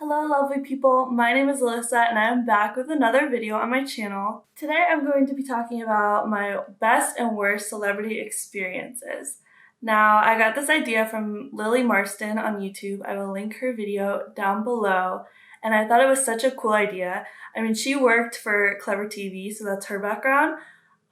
Hello lovely people, my name is Alyssa and I am back with another video on my channel. Today I'm going to be talking about my best and worst celebrity experiences. Now I got this idea from Lily Marston on YouTube. I will link her video down below and I thought it was such a cool idea. I mean, she worked for Clever TV, so that's her background.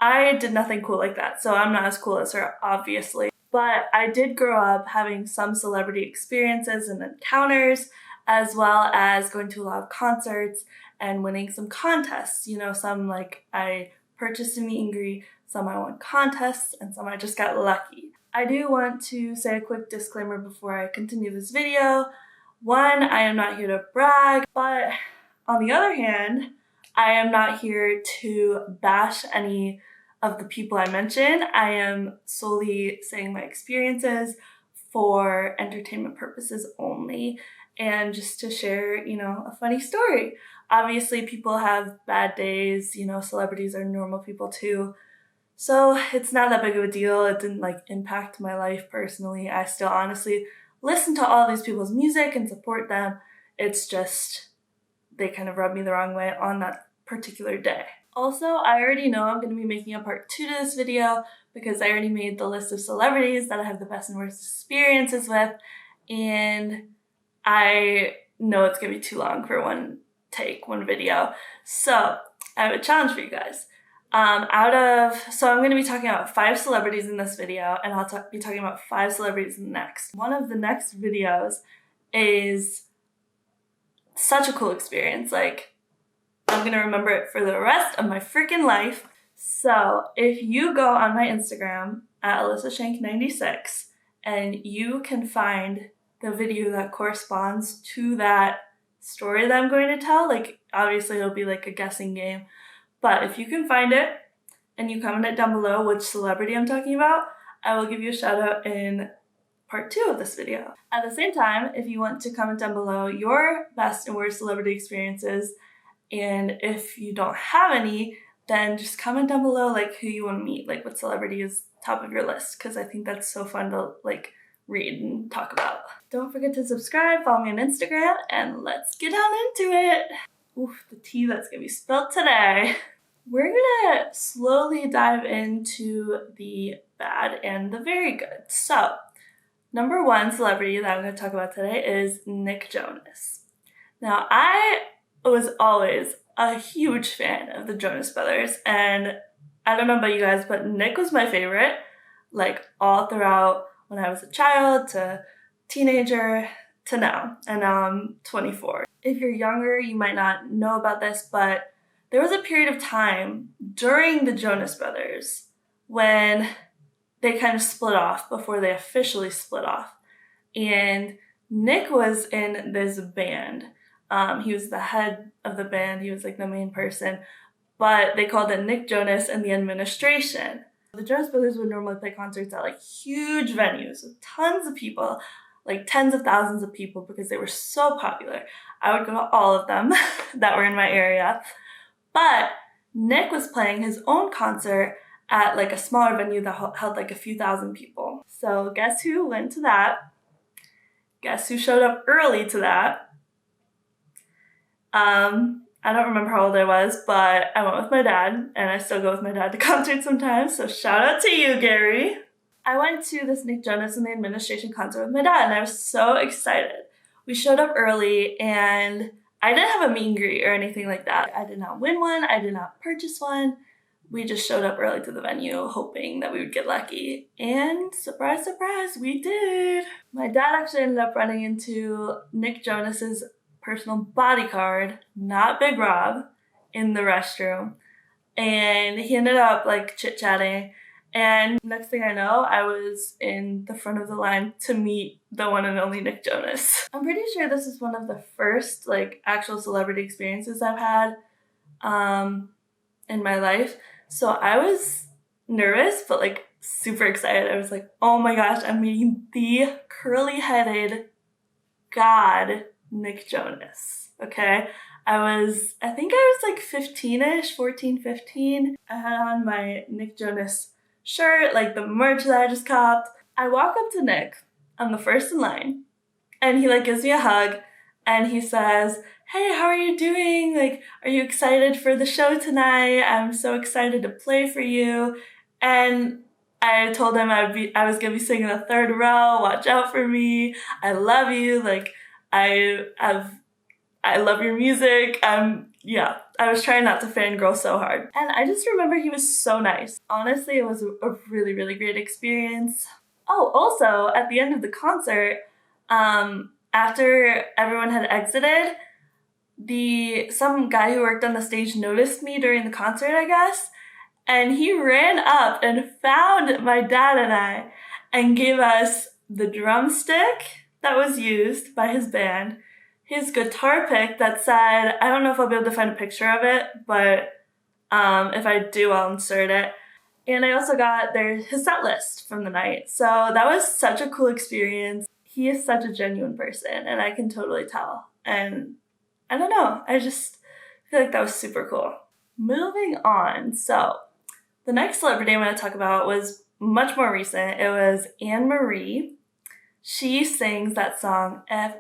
I did nothing cool like that, so I'm not as cool as her, obviously. But I did grow up having some celebrity experiences and encounters, as well as going to a lot of concerts and winning some contests. You know, some like I purchased a meet and greet, some I won contests, and some I just got lucky. I do want to say a quick disclaimer before I continue this video. One, I am not here to brag, but on the other hand, I am not here to bash any of the people I mentioned. I am solely saying my experiences for entertainment purposes only, and just to share, you know, a funny story. Obviously, people have bad days, you know, celebrities are normal people too. So it's not that big of a deal. It didn't like impact my life personally. I still honestly listen to all these people's music and support them. It's just, they kind of rubbed me the wrong way on that particular day. Also, I already know I'm going to be making a part 2 to this video because I already made the list of celebrities that I have the best and worst experiences with, and I know it's going to be too long for one video. So I have a challenge for you guys. So I'm going to be talking about 5 celebrities in this video, and I'll be talking about 5 celebrities in the next. One of the next videos is such a cool experience. Like, I'm going to remember it for the rest of my freaking life. So if you go on my Instagram at AlyssaShank96 and you can find the video that corresponds to that story that I'm going to tell, like obviously it'll be like a guessing game, but if you can find it and you comment it down below which celebrity I'm talking about, I will give you a shout out in part 2 of this video. At the same time, if you want to comment down below your best and worst celebrity experiences, and if you don't have any, then just comment down below like who you want to meet, like what celebrity is top of your list, because I think that's so fun to like read and talk about. Don't forget to subscribe, follow me on Instagram, and let's get down into it. Oof, the tea that's gonna be spilled today. We're gonna slowly dive into the bad and the very good. So, number 1 celebrity that I'm gonna talk about today is Nick Jonas. Now, I was always a huge fan of the Jonas Brothers, and I don't know about you guys, but Nick was my favorite, like all throughout when I was a child to teenager to now, and now I'm 24. If you're younger, you might not know about this, but there was a period of time during the Jonas Brothers when they kind of split off before they officially split off, and Nick was in this band. He was the head of the band, he was like the main person, but they called it Nick Jonas and the Administration. The Jonas Brothers would normally play concerts at like huge venues with tons of people, like tens of thousands of people, because they were so popular. I would go to all of them that were in my area. But Nick was playing his own concert at like a smaller venue that held like a few thousand people. So guess who went to that? Guess who showed up early to that? I don't remember how old I was, but I went with my dad, and I still go with my dad to concerts sometimes, so shout out to you, Gary. I went to this Nick Jonas and the Administration concert with my dad, and I was so excited. We showed up early, and I didn't have a meet and greet or anything like that. I did not win one, I did not purchase one. We just showed up early to the venue, hoping that we would get lucky, and surprise, surprise, we did. My dad actually ended up running into Nick Jonas's personal bodyguard, not Big Rob, in the restroom, and he ended up like chit-chatting, and next thing I know, I was in the front of the line to meet the one and only Nick Jonas. I'm pretty sure this is one of the first like actual celebrity experiences I've had in my life, so I was nervous but like super excited. I was like, oh my gosh, I'm meeting the curly-headed god Nick Jonas, okay? I think I was like 15-ish, 14, 15. I had on my Nick Jonas shirt, like the merch that I just copped. I walk up to Nick, I'm the first in line, and he like gives me a hug, and he says, "Hey, how are you doing? Like, are you excited for the show tonight? I'm so excited to play for you." And I told him I was gonna be singing the third row. Watch out for me. I love you. Like, I love your music. Yeah, I was trying not to fangirl so hard. And I just remember he was so nice. Honestly, it was a really, really great experience. Oh, also, at the end of the concert, after everyone had exited, some guy who worked on the stage noticed me during the concert, I guess, and he ran up and found my dad and I and gave us the drumstick that was used by his band, his guitar pick that said, I don't know if I'll be able to find a picture of it, but if I do, I'll insert it. And I also got his set list from the night. So that was such a cool experience. He is such a genuine person, and I can totally tell. And I don't know, I just feel like that was super cool. Moving on, so the next celebrity I'm going to talk about was much more recent. It was Anne Marie. She sings that song, Friends.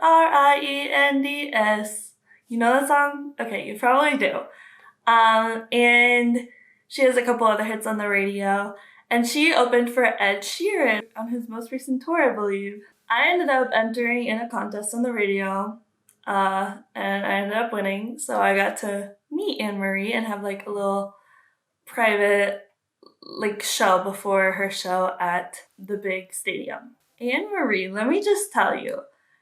You know that song? Okay, you probably do. And she has a couple other hits on the radio. And she opened for Ed Sheeran on his most recent tour, I believe. I ended up entering in a contest on the radio, and I ended up winning. So I got to meet Anne Marie and have like a little private show before her show at the big stadium. Anne Marie, let me just tell you,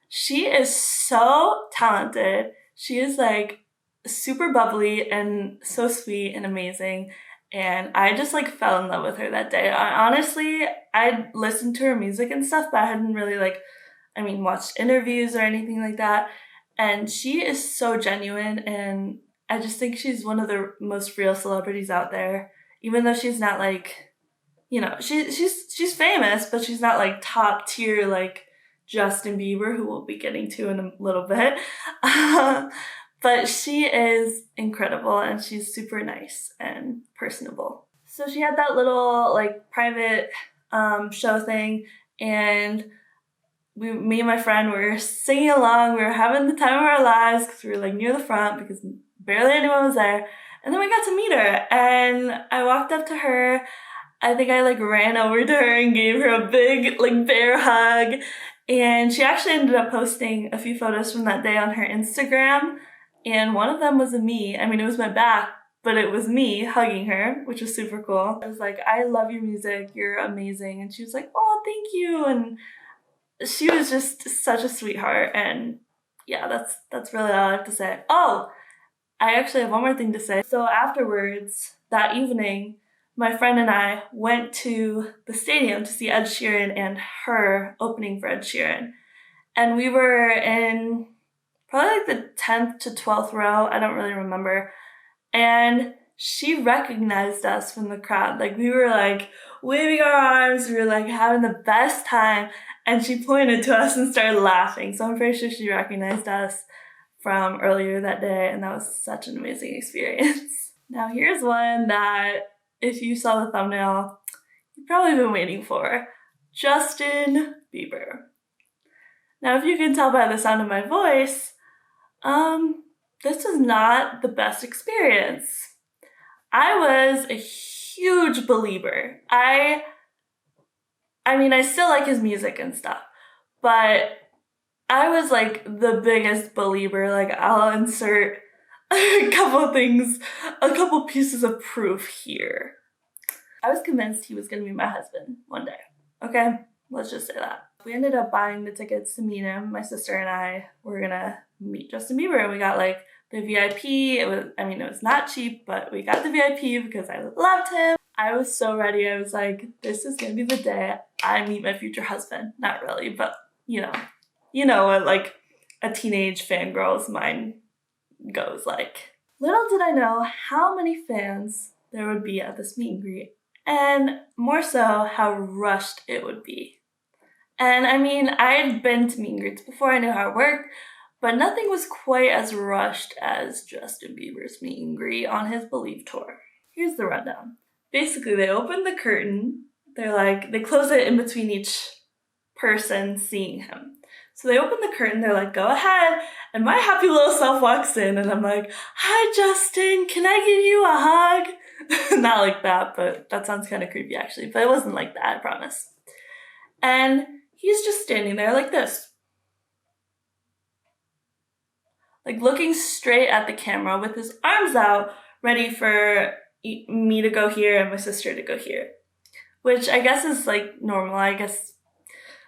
she is so talented. She is like super bubbly and so sweet and amazing. And I just like fell in love with her that day. I'd listened to her music and stuff, but I hadn't really watched interviews or anything like that. And she is so genuine, and I just think she's one of the most real celebrities out there. Even though she's not she's famous, but she's not like top tier like Justin Bieber, who we'll be getting to in a little bit. But she is incredible, and she's super nice and personable. So she had that little like private show thing, and me and my friend were singing along. We were having the time of our lives because we were like near the front because barely anyone was there. And then we got to meet her, and I walked up to her. I think I ran over to her and gave her a big bear hug. And she actually ended up posting a few photos from that day on her Instagram. And one of them was of me. I mean, it was my back, but it was me hugging her, which was super cool. I was like, I love your music. You're amazing. And she was like, oh, thank you. And she was just such a sweetheart. And yeah, that's really all I have to say. Oh, I actually have one more thing to say. So afterwards, that evening, my friend and I went to the stadium to see Ed Sheeran and her opening for Ed Sheeran. And we were in probably the 10th to 12th row. I don't really remember. And she recognized us from the crowd. We were waving our arms. We were having the best time. And she pointed to us and started laughing. So I'm pretty sure she recognized us from earlier that day. And that was such an amazing experience. Now here's one that, if you saw the thumbnail, you've probably been waiting for. Justin Bieber. Now, if you can tell by the sound of my voice, this was not the best experience. I was a huge Belieber. I still like his music and stuff, but I was the biggest Belieber. I'll insert a couple pieces of proof here. I was convinced he was going to be my husband one day. Okay, let's just say that. We ended up buying the tickets to meet him. My sister and I were going to meet Justin Bieber, and we got the VIP. It was not cheap, but we got the VIP because I loved him. I was so ready. I was like, this is going to be the day I meet my future husband. Not really, but you know what a teenage fangirl's mind goes like. Little did I know how many fans there would be at this meet and greet, and more so how rushed it would be. And I had been to meet and greets before. I knew how it worked, but nothing was quite as rushed as Justin Bieber's meet and greet on his Believe tour. Here's the rundown. Basically, they open the curtain. They close it in between each person seeing him. So they open the curtain, they're like, go ahead. And my happy little self walks in and I'm like, hi Justin, can I give you a hug? Not like that, but that sounds kind of creepy actually. But it wasn't like that, I promise. And he's just standing there like this. Like looking straight at the camera with his arms out, ready for me to go here and my sister to go here. Which I guess is like normal, I guess,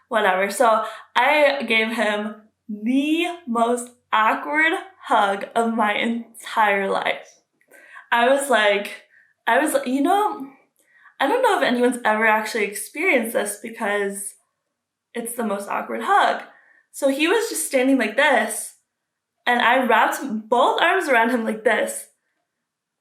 whatever. So I gave him the most awkward hug of my entire life. I was, you know, I don't know if anyone's ever actually experienced this because it's the most awkward hug. So he was just standing like this, and I wrapped both arms around him like this.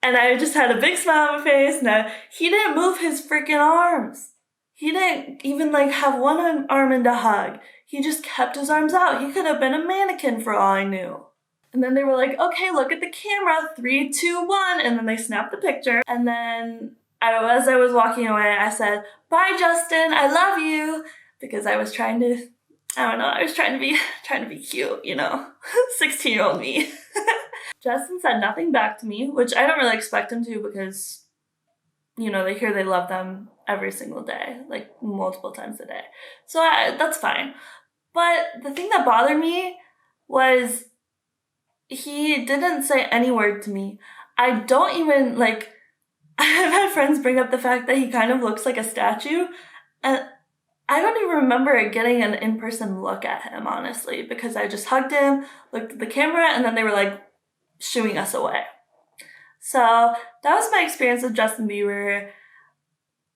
And I just had a big smile on my face. Now, he didn't move his freaking arms. He didn't even have one arm in the hug. He just kept his arms out. He could have been a mannequin for all I knew. And then they were like, okay, look at the camera, 3, 2, 1. And then they snapped the picture. And then as I was walking away, I said, bye, Justin, I love you. Because I was trying to, I was trying to be cute, 16-year-old me. Justin said nothing back to me, which I don't really expect him to because, they hear they love them every single day, multiple times a day. So that's fine. But the thing that bothered me was he didn't say any word to me. I don't even, I've had friends bring up the fact that he kind of looks like a statue, and I don't even remember getting an in-person look at him, honestly, because I just hugged him, looked at the camera, and then they were shooing us away. So that was my experience with Justin Bieber.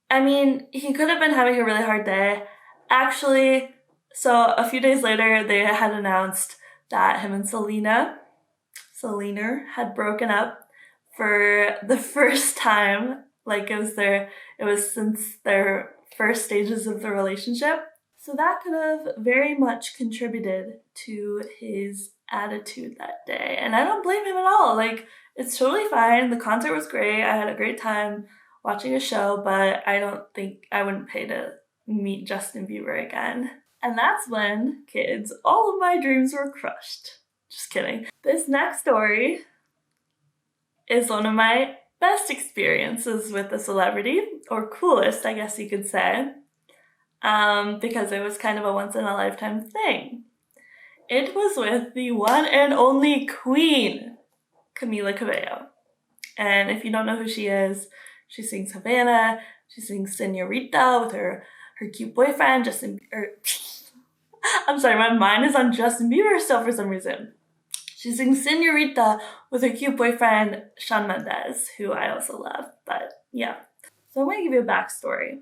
I mean, he could have been having a really hard day. Actually, so a few days later, they had announced that him and Selena had broken up for the first time. It was since their first stages of the relationship. So that could have very much contributed to his attitude that day. And I don't blame him at all. It's totally fine. The concert was great. I had a great time watching a show, but I don't think I wouldn't pay to meet Justin Bieber again. And that's when, kids, all of my dreams were crushed. Just kidding. This next story is one of my best experiences with a celebrity, or coolest, I guess you could say, because it was kind of a once-in-a-lifetime thing. It was with the one and only queen, Camila Cabello. And if you don't know who she is, she sings Havana, she sings Senorita with her cute boyfriend, I'm sorry, my mind is on Justin Bieber still for some reason. She sings Senorita with her cute boyfriend, Shawn Mendes, who I also love, but yeah. So I'm going to give you a backstory.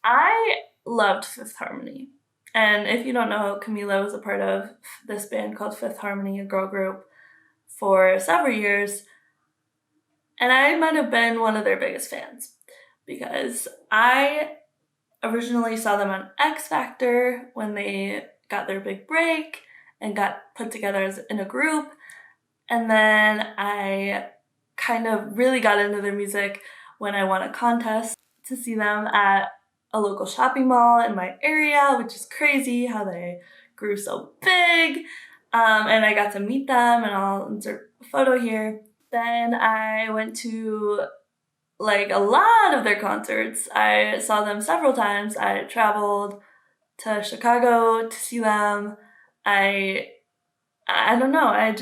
I loved Fifth Harmony. And if you don't know, Camila was a part of this band called Fifth Harmony, a girl group, for several years. And I might have been one of their biggest fans because I originally saw them on X Factor when they got their big break and got put together in a group. And then I kind of really got into their music when I won a contest to see them at a local shopping mall in my area, which is crazy how they grew so big. And I got to meet them, and I'll insert a photo here. Then I went to a lot of their concerts. I saw them several times. I traveled to Chicago to see them. I don't know. I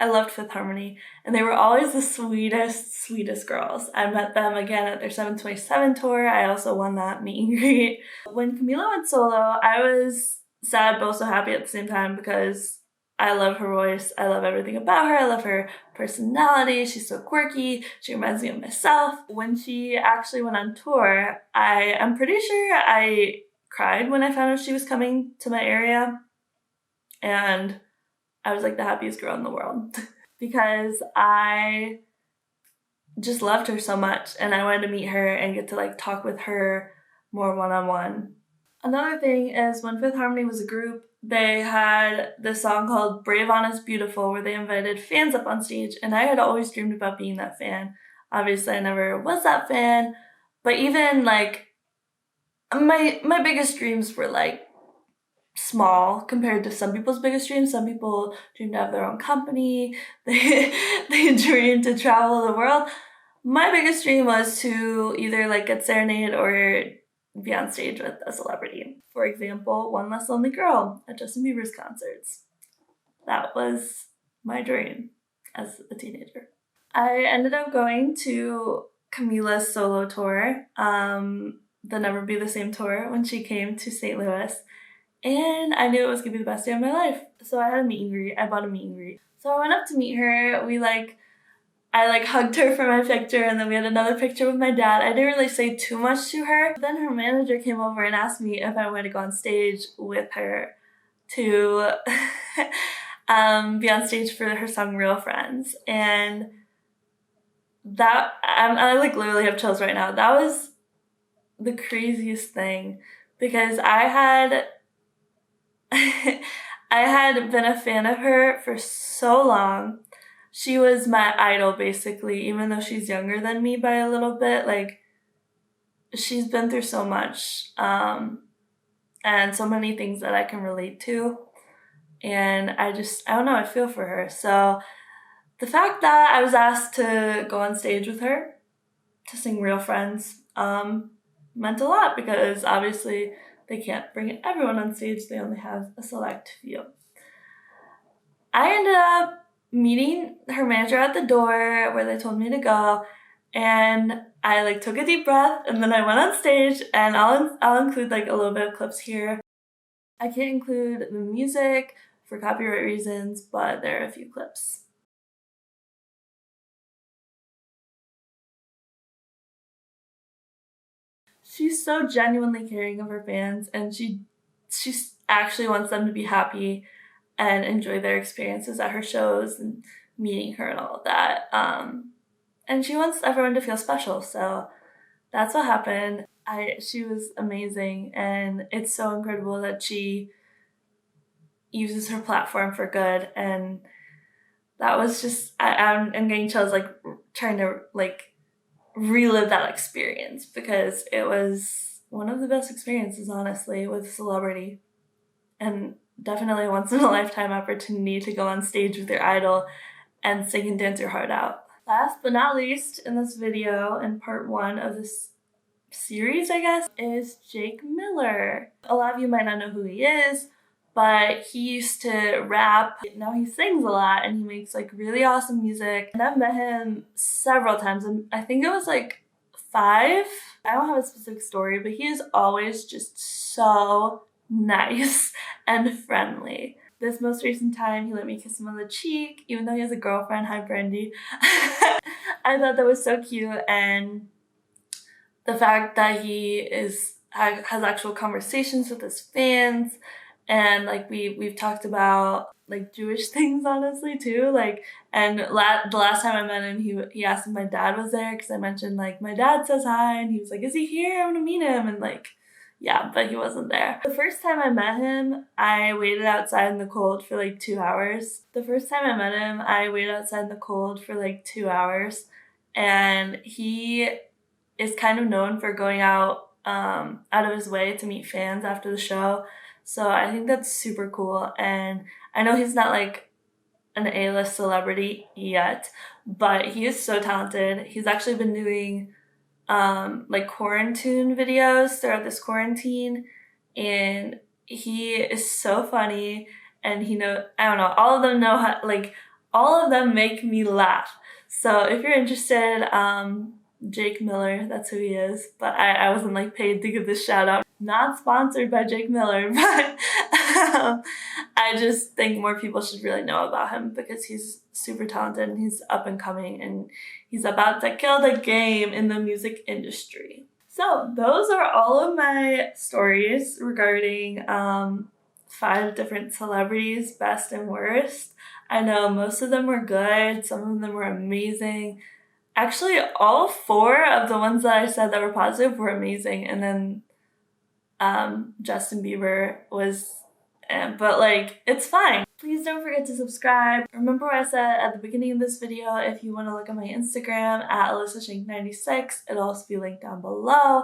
loved Fifth Harmony, and they were always the sweetest girls. I met them again at their 727 tour. I also won that meet and greet. When Camila went solo, I was sad but also happy at the same time because I love her voice. I love everything about her. I love her personality. She's so quirky. She reminds me of myself. When she actually went on tour, I'm pretty sure I cried when I found out she was coming to my area. And I was the happiest girl in the world because I just loved her so much and I wanted to meet her and get to talk with her more one-on-one. Another thing is when Fifth Harmony was a group, they had this song called Brave, Honest, Beautiful where they invited fans up on stage, and I had always dreamed about being that fan. Obviously, I never was that fan, but even my biggest dreams were small compared to some people's biggest dreams. Some people dream to have their own company. They dream to travel the world. My biggest dream was to either like get serenaded or be on stage with a celebrity. For example, One Less Lonely Girl at Justin Bieber's concerts. That was my dream as a teenager. I ended up going to Camila's solo tour, the Never Be the Same tour, when she came to St. Louis. And I knew it was gonna be the best day of my life. So I had a meet and greet. I bought a meet and greet. So I went up to meet her. I hugged her for my picture, and then we had another picture with my dad. I didn't really say too much to her. But then her manager came over and asked me if I wanted to go on stage with her to be on stage for her song Real Friends. And that, I like literally have chills right now. That was the craziest thing because I had been a fan of her for so long. She was my idol, basically, even though she's younger than me by a little bit. Like, she's been through so much, and so many things that I can relate to. And I don't know, I feel for her. So the fact that I was asked to go on stage with her to sing Real Friends meant a lot because obviously they can't bring everyone on stage. They only have a select few. I ended up meeting her manager at the door where they told me to go, and I took a deep breath, and then I went on stage, and I'll include a little bit of clips here. I can't include the music for copyright reasons, but there are a few clips. She's so genuinely caring of her fans, and she actually wants them to be happy and enjoy their experiences at her shows and meeting her and all of that. And she wants everyone to feel special, so that's what happened. She was amazing, and it's so incredible that she uses her platform for good. And that was just, I'm getting chills trying to relive that experience because it was one of the best experiences, honestly, with celebrity, and definitely a once in a lifetime opportunity to go on stage with your idol and sing and dance your heart out. Last but not least in this video, in part 1 of this series, I guess, is Jake Miller. A lot of you might not know who he is, but he used to rap. Now he sings a lot and he makes really awesome music. And I've met him several times, and I think it was 5. I don't have a specific story, but he is always just so nice and friendly. This most recent time, he let me kiss him on the cheek, even though he has a girlfriend. Hi, Brandy. I thought that was so cute, and the fact that he has actual conversations with his fans, and we've talked about Jewish things, honestly, too. And the last time I met him, he asked if my dad was there because I mentioned my dad says hi, and he was like, "Is he here? I want to meet him." And yeah, but he wasn't there. The first time I met him, I waited outside in the cold for 2 hours. And he is kind of known for going out of his way to meet fans after the show. So I think that's super cool. And I know he's not an A-list celebrity yet, but he is so talented. He's actually been doing quarantine videos throughout this quarantine, and he is so funny, and I don't know, all of them know how, all of them make me laugh. So if you're interested, Jake Miller, that's who he is, but I wasn't paid to give this shout out. Not sponsored by Jake Miller, but I just think more people should really know about him because he's super talented and he's up and coming and he's about to kill the game in the music industry. So those are all of my stories regarding 5 different celebrities, best and worst. I know most of them were good, some of them were amazing. Actually, all 4 of the ones that I said that were positive were amazing, and then Justin Bieber was, but it's fine. Please don't forget to subscribe. Remember what I said at the beginning of this video. If you want to look at my Instagram at AlyssaShank96, it'll also be linked down below,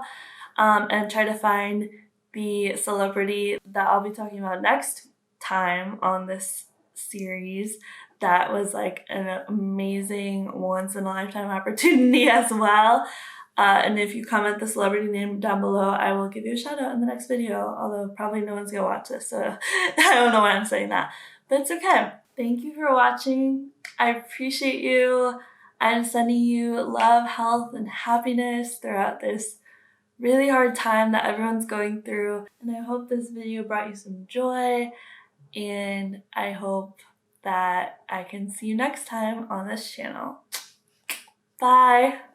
and try to find the celebrity that I'll be talking about next time on this series that was like an amazing once in a lifetime opportunity as well. And if you comment the celebrity name down below, I will give you a shout out in the next video, although probably no one's gonna watch this, so I don't know why I'm saying that, but it's okay. Thank you for watching. I appreciate you. I'm sending you love, health, and happiness throughout this really hard time that everyone's going through. And I hope this video brought you some joy, and I hope that I can see you next time on this channel. Bye!